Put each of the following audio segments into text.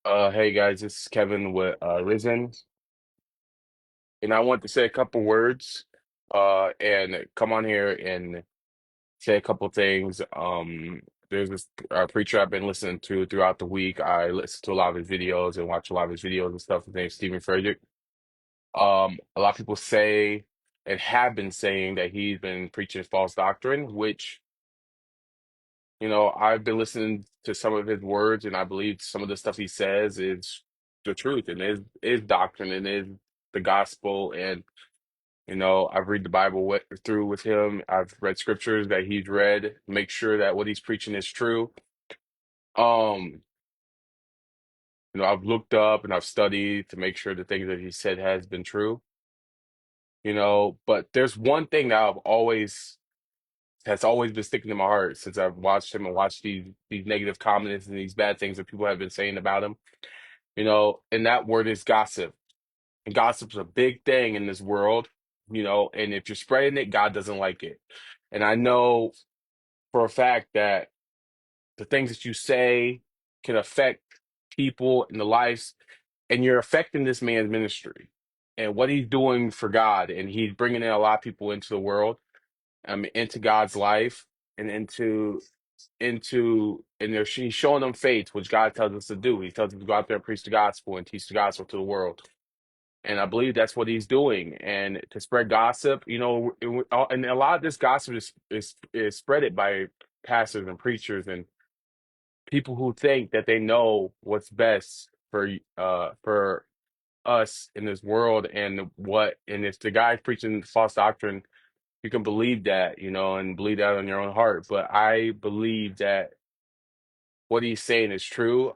Hey guys, this is Kevin with Risen, and I want to say a couple words, and come on here and say a couple things. There's this preacher I've been listening to throughout the week. I listen to a lot of his videos and watch a lot of his videos and stuff. His name's Stephen Frederick. A lot of people say and have been saying that he's been preaching false doctrine, which I've been listening to some of his words, and I believe some of the stuff he says is the truth and is doctrine and is the gospel. And I've read the Bible through with him. I've read scriptures that he's read, make sure that what he's preaching is true. Um, I've looked up and I've studied to make sure the things that he said has been true. But there's one thing that I've always has always been sticking to my heart since I've watched him and watched these negative comments and these bad things that people have been saying about him. And that word is gossip. And gossip's a big thing in this world, and if you're spreading it, God doesn't like it. And I know for a fact that the things that you say can affect people in the lives, and you're affecting this man's ministry and what he's doing for God. And he's bringing in a lot of people into the world, into God's life and he's showing them faith, which God tells us to do. He tells us to go out there and preach the gospel and teach the gospel to the world. And I believe that's what he's doing. And to spread gossip, and a lot of this gossip is spreaded by pastors and preachers and people who think that they know what's best for us in this world. And if the guy's preaching false doctrine, you can believe that, and believe that on your own heart. But I believe that what he's saying is true.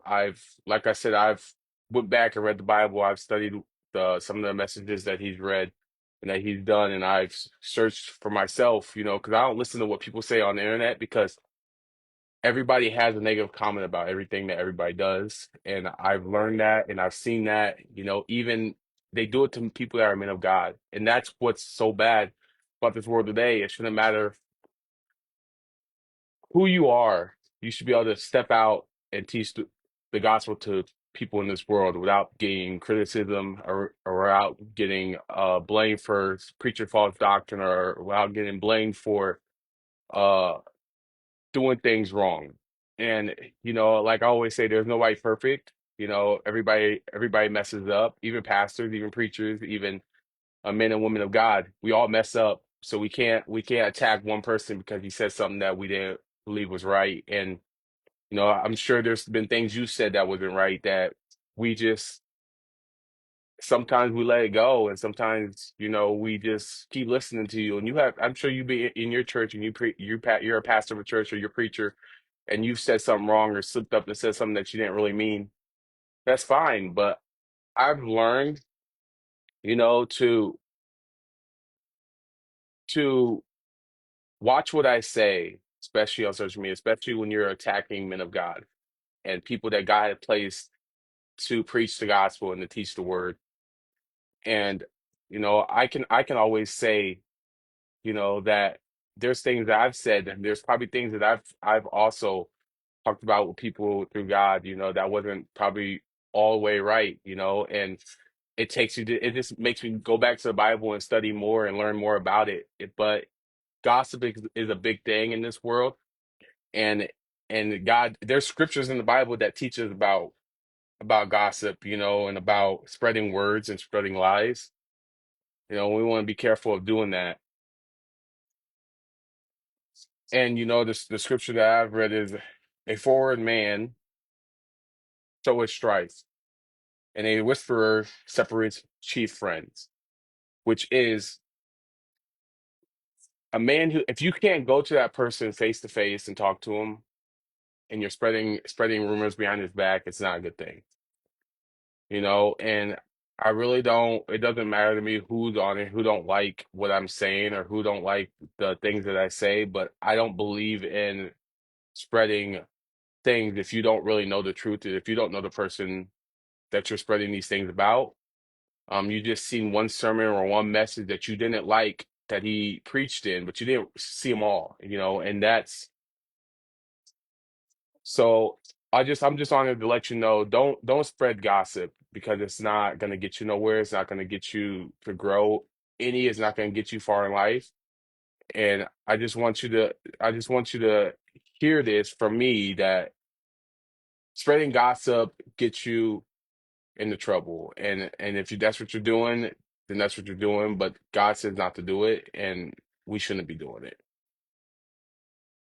Like I said, I've went back and read the Bible. I've studied some of the messages that he's read and that he's done, and I've searched for myself, because I don't listen to what people say on the internet because everybody has a negative comment about everything that everybody does, and I've learned that and I've seen that, even they do it to people that are men of God, and that's what's so bad about this world today. It shouldn't matter who you are, you should be able to step out and teach the gospel to people in this world without getting criticism or without getting blamed for preaching false doctrine or without getting blamed for uh, doing things wrong. And like I always say, there's nobody perfect. Everybody messes up, even pastors, even preachers, even men and women of God. We all mess up, so we can't attack one person because he said something that we didn't believe was right. And I'm sure there's been things you said that wasn't right that we just sometimes we let it go, and sometimes we just keep listening to you. And I'm sure you be in your church and you're a pastor of a church or you're a preacher, and you've said something wrong or slipped up and said something that you didn't really mean. That's fine, but I've learned, to watch what I say, especially on social media, especially when you're attacking men of God and people that God had placed to preach the gospel and to teach the word. And I can always say, that there's things that I've said and there's probably things that I've also talked about with people through God, that wasn't probably all the way right, and it just makes me go back to the Bible and study more and learn more about it. But gossip is a big thing in this world, and God, there's scriptures in the Bible that teach us about gossip, and about spreading words and spreading lies. We want to be careful of doing that. And the scripture that I've read is a forward man soweth strife, and a whisperer separates chief friends, which is a man who, if you can't go to that person face to face and talk to him, and you're spreading rumors behind his back, it's not a good thing. And I really don't, it doesn't matter to me who's on it, who don't like what I'm saying or who don't like the things that I say, but I don't believe in spreading things if you don't really know the truth, if you don't know the person that you're spreading these things about. You just seen one sermon or one message that you didn't like that he preached in, but you didn't see them all, and that's so. I'm just honored to let you know, don't spread gossip because it's not gonna get you nowhere. It's not gonna get you to grow any. It's not gonna get you far in life. And I just want you to hear this from me that spreading gossip gets you into trouble. And if that's what you're doing, then that's what you're doing. But God says not to do it, and we shouldn't be doing it.